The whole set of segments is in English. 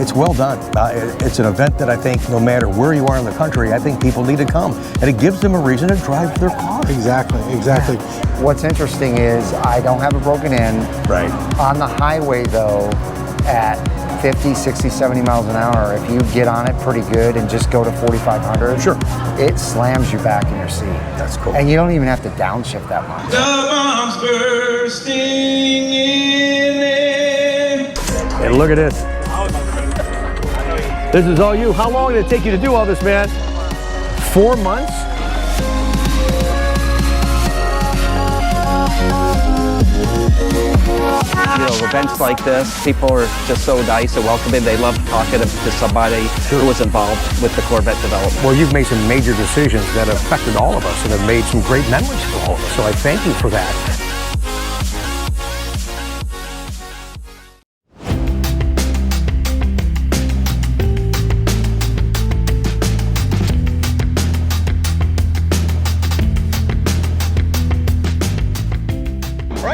it's well done. It's an event that I think no matter where you are in the country, I think people need to come. And it gives them a reason to drive their car. Exactly, exactly. What's interesting is I don't have a broken end. Right. On the highway though, at 50, 60, 70 miles an hour, if you get on it pretty good and just go to 4,500, sure, it slams you back in your seat. That's cool. And you don't even have to downshift that much. The bombs bursting in it. And look at this. This is all you. How long did it take you to do all this, man? 4 months? You know, events like this, people are just so nice and welcoming. They love talking to somebody who was involved with the Corvette development. Well, you've made some major decisions that have affected all of us and have made some great memories for all of us. So I thank you for that.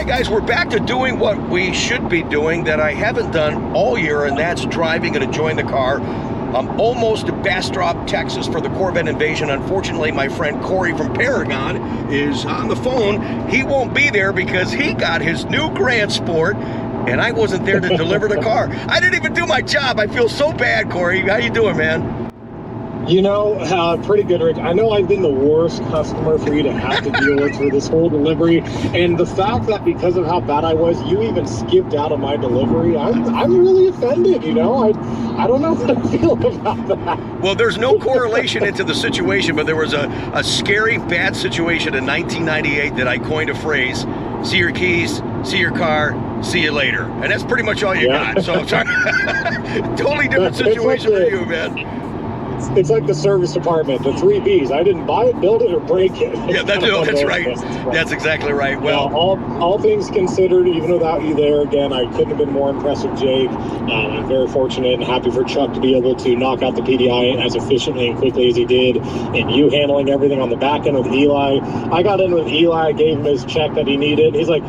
Guys, we're back to doing what we should be doing that I haven't done all year, and that's driving and enjoying the car. I'm almost to Bastrop, Texas for the Corvette Invasion. Unfortunately, my friend Korey from Paragon is on the phone. He won't be there because he got his new Grand Sport, and I wasn't there to deliver the car. I didn't even do my job. I feel so bad, Korey. How you doing, man? You know, pretty good, Rick. I know I've been the worst customer for you to have to deal with for this whole delivery, and the fact that because of how bad I was, you even skipped out of my delivery, I'm really offended, you know? I don't know how to feel about that. Well, there's no correlation into the situation, but there was a scary, bad situation in 1998 that I coined a phrase, see your keys, see your car, see you later. And that's pretty much all you got. So I'm sorry. Totally different situation for you, man. It's like the service department, the 3 Bs. I didn't buy it, build it, or break it. Yeah, that's right. That's exactly right. Well, all things considered, even without you there, again, I couldn't have been more impressed with Jake. I'm very fortunate and happy for Chuck to be able to knock out the PDI as efficiently and quickly as he did, and you handling everything on the back end with Eli. I got in with Eli, gave him his check that he needed. He's like,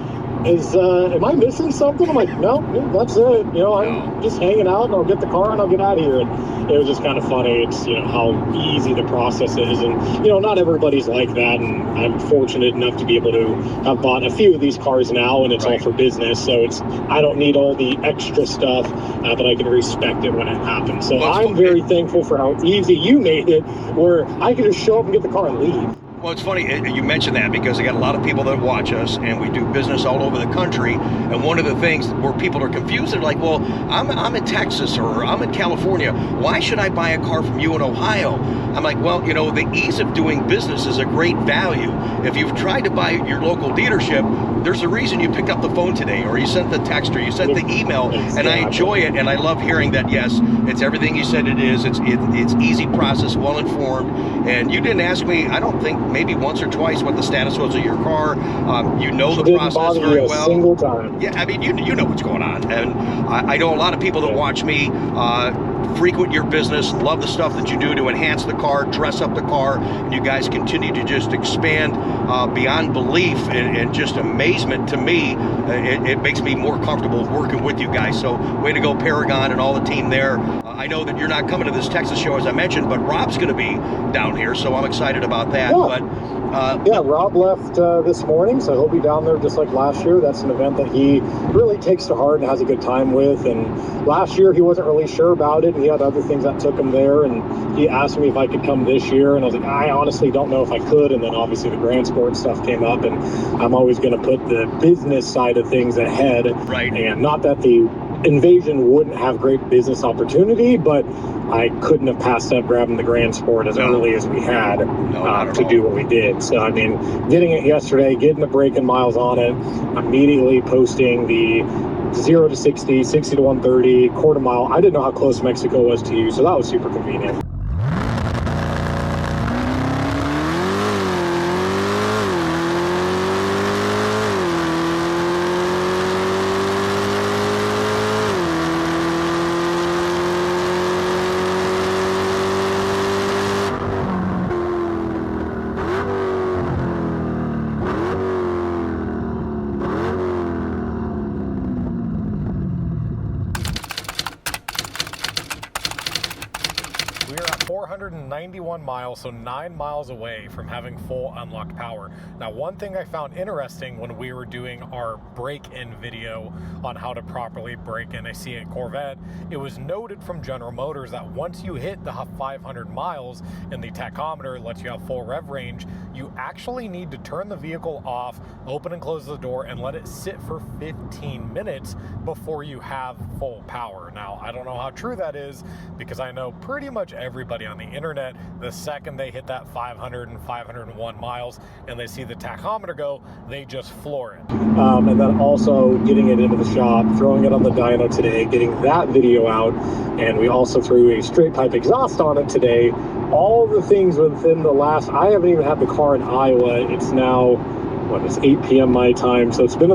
am I missing something? I'm like, no, that's it. You know, I'm just hanging out and I'll get the car and I'll get out of here. And it was just kind of funny. It's, you know, how easy the process is. And, you know, not everybody's like that. And I'm fortunate enough to be able to have bought a few of these cars now, and it's all for business. So I don't need all the extra stuff, but I can respect it when it happens. So I'm very thankful for how easy you made it, where I could just show up and get the car and leave. Well, it's funny you mentioned that because I got a lot of people that watch us, and we do business all over the country. And one of the things where people are confused, they're like, well, I'm in Texas or I'm in California. Why should I buy a car from you in Ohio? I'm like, well, you know, the ease of doing business is a great value. If you've tried to buy your local dealership, there's a reason you picked up the phone today, or you sent the text, or you sent the email, and I enjoy it, and I love hearing that, yes, it's everything you said it is. It's easy process, well-informed, and you didn't ask me, I don't think, maybe once or twice what the status was of your car. You know the process very well. Single time. Yeah, I mean, you know what's going on, and I know a lot of people that watch me frequent your business, love the stuff that you do to enhance the car, dress up the car, and you guys continue to just expand beyond belief and just amazement to me. It makes me more comfortable working with you guys. So way to go, Paragon and all the team there. I know that you're not coming to this Texas show, as I mentioned, but Rob's going to be down here, so I'm excited about that. Yeah. But Rob left this morning, so he'll be down there just like last year. That's an event that he really takes to heart and has a good time with. And last year he wasn't really sure about it, and he had other things that took him there. And he asked me if I could come this year, and I was like, I honestly don't know if I could. And then obviously the Grand Sport stuff came up, and I'm always going to put the business side of things ahead. Right. And not that the Invasion wouldn't have great business opportunity, but I couldn't have passed up grabbing the Grand Sport as early as we had to do what we did. So, I mean, getting it yesterday, getting the braking miles on it, immediately posting the 0 to 60, 60 to 130, quarter mile. I didn't know how close Mexico was to you, so that was super convenient. We are at 491 miles, so 9 miles away from having full unlocked power. Now, one thing I found interesting when we were doing our break-in video on how to properly break in a C8 Corvette, it was noted from General Motors that once you hit the 500 miles and the tachometer lets you have full rev range, you actually need to turn the vehicle off, open and close the door, and let it sit for 15 minutes before you have full power. Now, I don't know how true that is, because I know pretty much everybody on the internet, the second they hit that 500 and 501 miles and they see the tachometer go, they just floor it. And then also getting it into the shop, throwing it on the dyno today, getting that video out, and we also threw a straight pipe exhaust on it today. All the things within the last, I haven't even had the car in Iowa. It's now, what, it's 8 p.m. my time, so it's been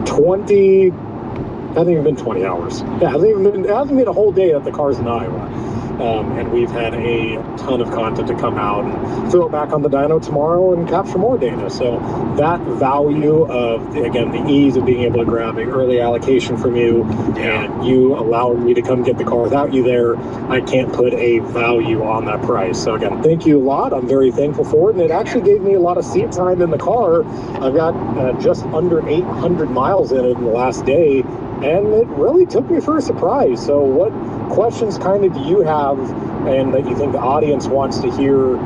20, hasn't even been 20 hours. Yeah, it hasn't been a whole day that the car's in Iowa. And we've had a ton of content to come out and throw it back on the dyno tomorrow and capture more data. So that value of, again, the ease of being able to grab an early allocation from you and you allowing me to come get the car without you there, I can't put a value on that price. So again, thank you a lot. I'm very thankful for it. And it actually gave me a lot of seat time in the car. I've got just under 800 miles in it in the last day, and it really took me for a surprise. So what questions kind of do you have and that you think the audience wants to hear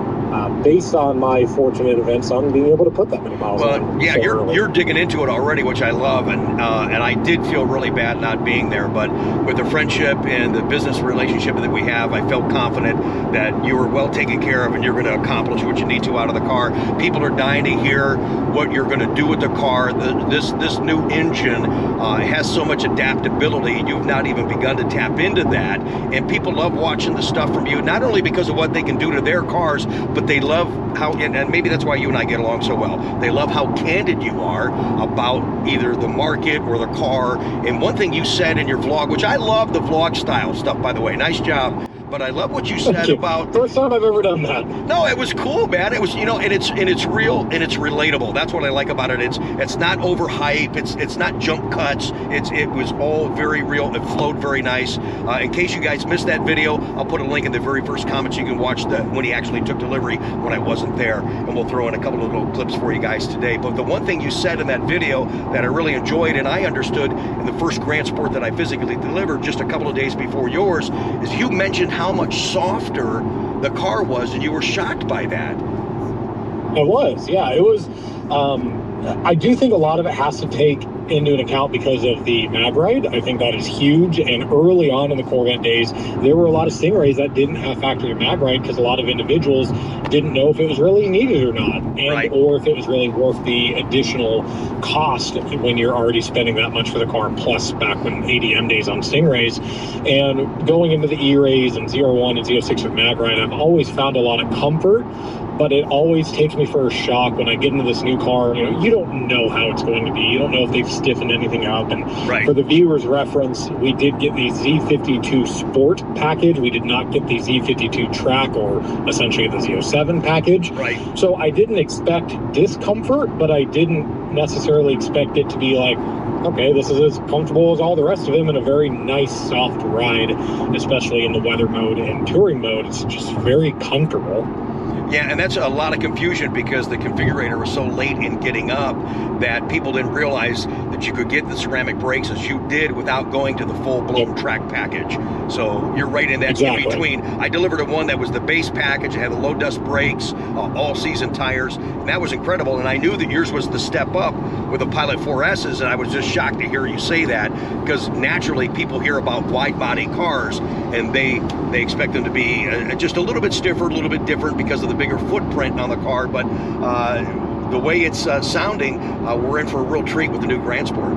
based on my fortunate events on being able to put that many miles on? Yeah, you're digging into it already, which I love, and I did feel really bad not being there, but with the friendship and the business relationship that we have, I felt confident that you were well taken care of and you're going to accomplish what you need to out of the car. People are dying to hear what you're going to do with the car. This new engine has so much adaptability, and you've not even begun to tap into that, and people love watching the stuff from you, not only because of what they can do to their cars, but they love how, and maybe that's why you and I get along so well, they love how candid you are about either the market or the car. And one thing you said in your vlog, which I love the vlog style stuff, by the way, nice job, but I love what you said about... First time I've ever done that. No, it was cool, man. It was, you know, and it's real and it's relatable. That's what I like about it. It's not overhype. It's not jump cuts. It was all very real. It flowed very nice. In case you guys missed that video, I'll put a link in the very first comments. You can watch when he actually took delivery when I wasn't there, and we'll throw in a couple of little clips for you guys today. But the one thing you said in that video that I really enjoyed and I understood in the first Grand Sport that I physically delivered just a couple of days before yours is you mentioned how much softer the car was, and you were shocked by that. It was, yeah. It was, I do think a lot of it has to take into an account because of the mag ride. I think that is huge, and early on in the Corvette days, there were a lot of Stingrays that didn't have factory mag ride because a lot of individuals didn't know if it was really needed or not, and or if it was really worth the additional cost when you're already spending that much for the car, plus back when ADM days on Stingrays. And going into the E-Rays and Z01 and Z06 with mag ride, I've always found a lot of comfort, but it always takes me for a shock when I get into this new car. You know, you don't know how it's going to be. You don't know if they've stiffened anything up. And for the viewer's reference, we did get the Z52 Sport package. We did not get the Z52 Track, or essentially the Z07 package. So I didn't expect discomfort, but I didn't necessarily expect it to be like, okay, this is as comfortable as all the rest of them, and a very nice soft ride, especially in the weather mode and touring mode. It's just very comfortable. Yeah, and that's a lot of confusion because the configurator was so late in getting up that people didn't realize that you could get the ceramic brakes as you did without going to the full-blown track package. So you're right in that in between. I delivered a one that was the base package. It had the low-dust brakes, all-season tires, and that was incredible. And I knew that yours was the step up with the Pilot 4S's, and I was just shocked to hear you say that, because naturally people hear about wide-body cars and they expect them to be just a little bit stiffer, a little bit different because of the bigger footprint on the car, but the way it's sounding, we're in for a real treat with the new Grand Sport.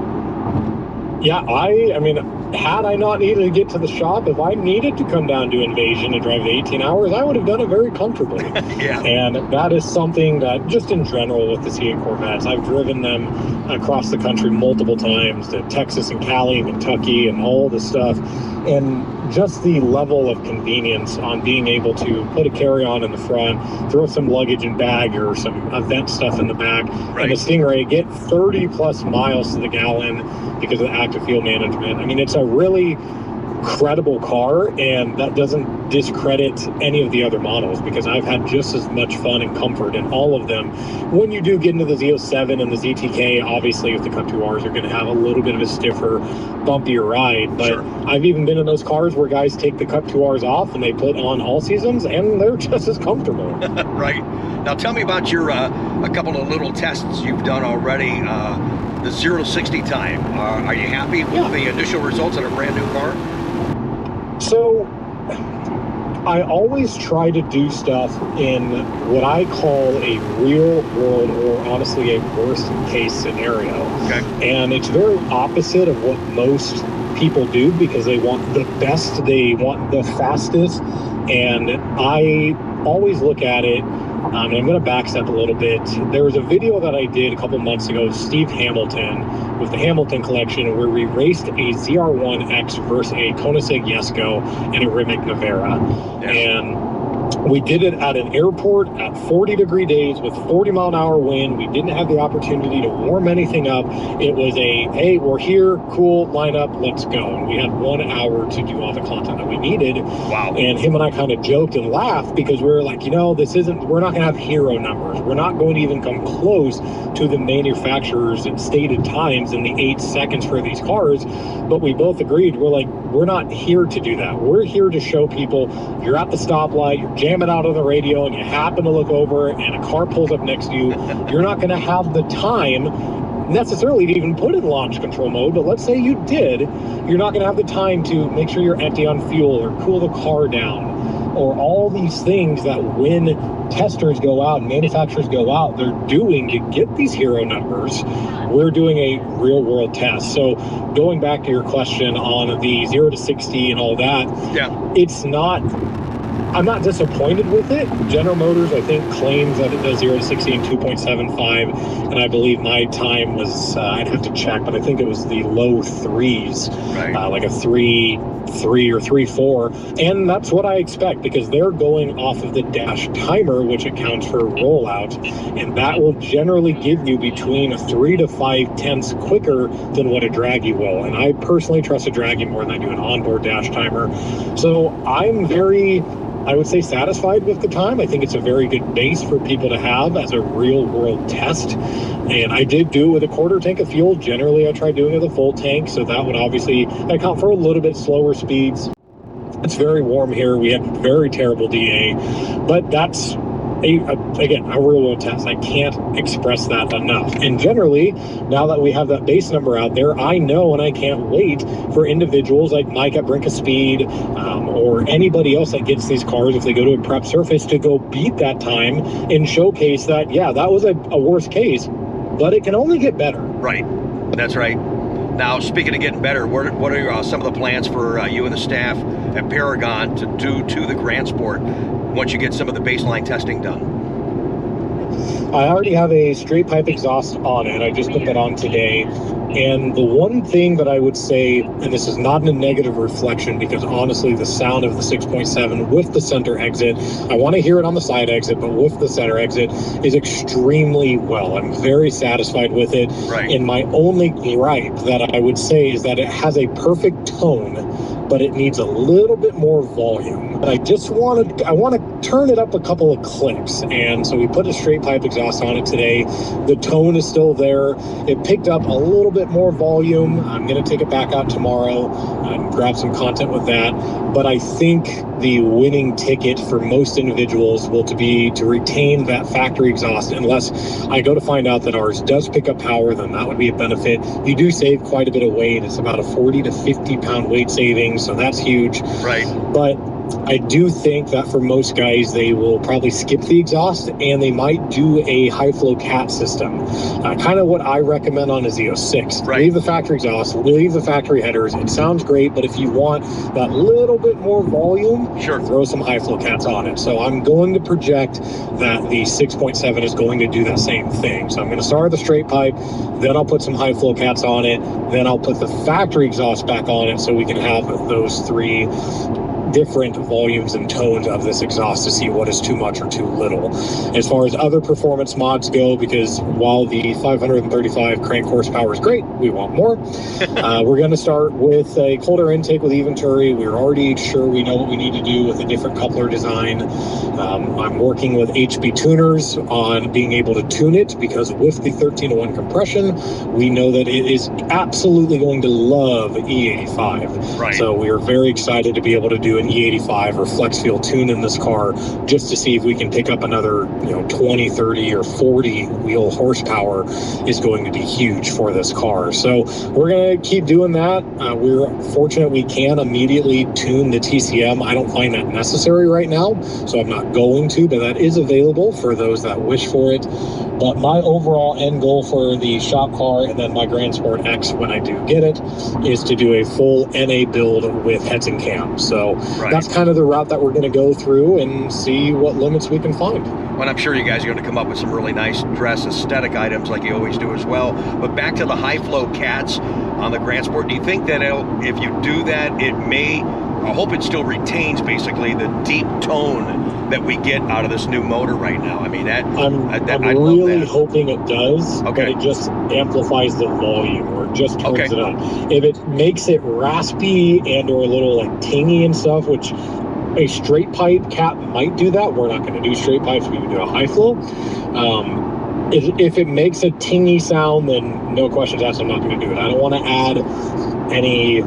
Yeah, I mean, had I not needed to get to the shop, if I needed to come down to Invasion and drive the 18 hours, I would have done it very comfortably. And that is something that, just in general with the C8 Corvettes, I've driven them across the country multiple times, to Texas and Cali and Kentucky and all this stuff. And just the level of convenience on being able to put a carry-on in the front, throw some luggage and bag or some event stuff in the back, and a Stingray, get 30 plus miles to the gallon because of the active fuel management. I mean, it's a really incredible car, and that doesn't discredit any of the other models, because I've had just as much fun and comfort in all of them. When you do get into the Z07 and the ZTK, obviously with the Cup 2Rs, you're going to have a little bit of a stiffer, bumpier ride, but Sure. I've even been in those cars where guys take the Cup 2Rs off and they put on all seasons, and they're just as comfortable. Right. Now tell me about your a couple of little tests you've done already. The 0 to 60 time. Are you happy with the initial results on a brand new car? So I always try to do stuff in what I call a real world, or honestly a worst case scenario. Okay. And it's very opposite of what most people do, because they want the best, they want the fastest. And I always look at it, and I'm going to backstep a little bit. There was a video that I did a couple months ago of Steve Hamilton with the Hamilton collection, where we raced a ZR1X versus a Koenigsegg Jesko and a Rimac Nevera. Yes. And we did it at an airport at 40-degree days with 40-mile-an-hour wind. We didn't have the opportunity to warm anything up. It was a, hey, we're here, cool, line up, let's go. And we had 1 hour to do all the content that we needed. Wow. And him and I kind of joked and laughed, because we were like, we're not going to have hero numbers. We're not going to even come close to the manufacturer's stated times in the 8 seconds for these cars. But we both agreed, we're not here to do that. We're here to show people, you're at the stoplight, you're jamming out on the radio, and you happen to look over and a car pulls up next to you. You're not going to have the time necessarily to even put in launch control mode, but let's say you did, you're not going to have the time to make sure you're empty on fuel or cool the car down, or all these things that when testers go out and manufacturers go out, they're doing to get these hero numbers. We're doing a real world test. So going back to your question on the 0 to 60 and all that, I'm not disappointed with it. General Motors, I think, claims that it does 0 to 60 in 2.75, and I believe my time was, I'd have to check, but I think it was the low threes, Right. Like a 3.3 or 3.4, and that's what I expect, because they're going off of the dash timer, which accounts for rollout, and that will generally give you between 3 to 5 tenths quicker than what a Draggy will, and I personally trust a Draggy more than I do an onboard dash timer. So I'm very, I would say, satisfied with the time. I think it's a very good base for people to have as a real world test. And I did do it with a quarter tank of fuel. Generally, I tried doing it with a full tank, so that would obviously account for a little bit slower speeds. It's very warm here. We had very terrible DA, but that's again, a real world test. I can't express that enough. And generally, now that we have that base number out there, I know, and I can't wait for individuals like Mike at Brink of Speed, or anybody else that gets these cars, if they go to a prep surface, to go beat that time and showcase that, yeah, that was a worst case, but it can only get better. Right. That's right. Now, speaking of getting better, what are some of the plans for you and the staff at Paragon to do to the Grand Sport once you get some of the baseline testing done? I already have a straight pipe exhaust on it. I just put that on today. And the one thing that I would say, and this is not a negative reflection, because honestly, the sound of the 6.7 with the center exit, I want to hear it on the side exit, but with the center exit, is extremely well. I'm very satisfied with it. Right. And my only gripe that I would say is that it has a perfect tone, but it needs a little bit more volume. I want to turn it up a couple of clicks, and so we put a straight pipe exhaust on it today. The tone is still there. It picked up a little bit more volume. I'm going to take it back out tomorrow and grab some content with that. But I think the winning ticket for most individuals will be to retain that factory exhaust, unless I go to find out that ours does pick up power, then that would be a benefit. You do save quite a bit of weight. It's about a 40 to 50 pound weight savings, so that's huge. Right. But I do think that for most guys, they will probably skip the exhaust, and they might do a high flow cat system. Kind of what I recommend on a Z06. Right. Leave the factory exhaust, leave the factory headers. It sounds great, but if you want that little bit more volume, Sure. throw some high flow cats on it. So I'm going to project that the 6.7 is going to do that same thing. So I'm going to start with the straight pipe, then I'll put some high flow cats on it, then I'll put the factory exhaust back on it, so we can have those three different volumes and tones of this exhaust to see what is too much or too little. As far as other performance mods go, because while the 535 crank horsepower is great, we want more. We're going to start with a colder intake with Venturi. We're already sure we know what we need to do with a different coupler design. I'm working with HB tuners on being able to tune it, because with the 13-to-1 compression, we know that it is absolutely going to love E85. Right. So we are very excited to be able to do an E85 or flex fuel tune in this car, just to see if we can pick up another 20, 30, or 40 wheel horsepower is going to be huge for this car. So we're going to keep doing that. We're fortunate we can immediately tune the TCM. I don't find that necessary right now, so I'm not going to, but that is available for those that wish for it. But my overall end goal for the shop car and then my Grand Sport X, when I do get it, is to do a full NA build with heads and cams. So that's kind of the route that we're going to go through and see what limits we can find. Well, I'm sure you guys are going to come up with some really nice dress aesthetic items like you always do as well. But back to the high flow cats on the Grand Sport, do you think that if you do that, it may, I hope it still retains basically the deep tone that we get out of this new motor right now? I mean, I'm really hoping it does, but it just amplifies the volume, or just turns it up. If it makes it raspy and or a little like tingy and stuff, which a straight pipe cat might do that. We're not going to do straight pipes. We would do a high flow. If it makes a tingy sound, then no questions asked, I'm not going to do it. I don't want to add any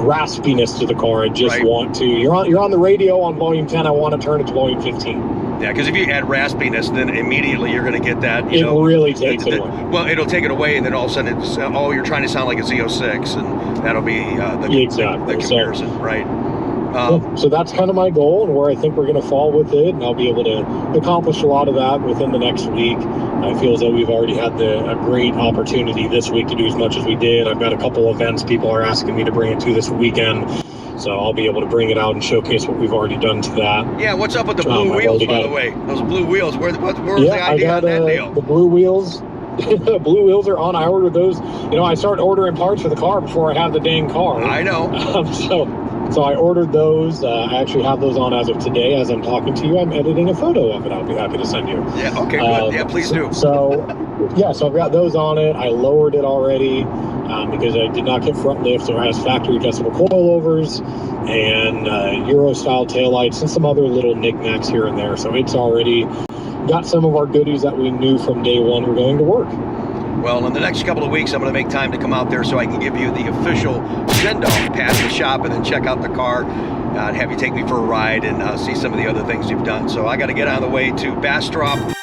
raspiness to the car. I just want to, you're on the radio on volume 10, I want to turn it to volume 15. Yeah, because if you add raspiness, then immediately you're going to get that, it really takes it away. Well, it'll take it away, and then all of a sudden it's, you're trying to sound like a Z06, and that'll be the comparison, right? So that's kind of my goal and where I think we're going to fall with it, and I'll be able to accomplish a lot of that within the next week. I feel as though we've already had a great opportunity this week to do as much as we did. I've got a couple events people are asking me to bring it to this weekend, so I'll be able to bring it out and showcase what we've already done to that. Yeah, what's up with the blue wheels, by the way? Those blue wheels, where was the idea on that deal? The blue wheels. The blue wheels are on. I ordered those. I started ordering parts for the car before I have the dang car. I know. So I ordered those. I actually have those on as of today. As I'm talking to you, I'm editing a photo of it. I'll be happy to send you. Yeah, okay, good. Yeah, please do. So I've got those on it. I lowered it already because I did not get front lift, so it has factory adjustable coilovers and Euro-style taillights and some other little knickknacks here and there. So it's already got some of our goodies that we knew from day one were going to work. Well, in the next couple of weeks, I'm going to make time to come out there so I can give you the official send-off past the shop and then check out the car and have you take me for a ride and see some of the other things you've done. So I got to get on the way to Bastrop.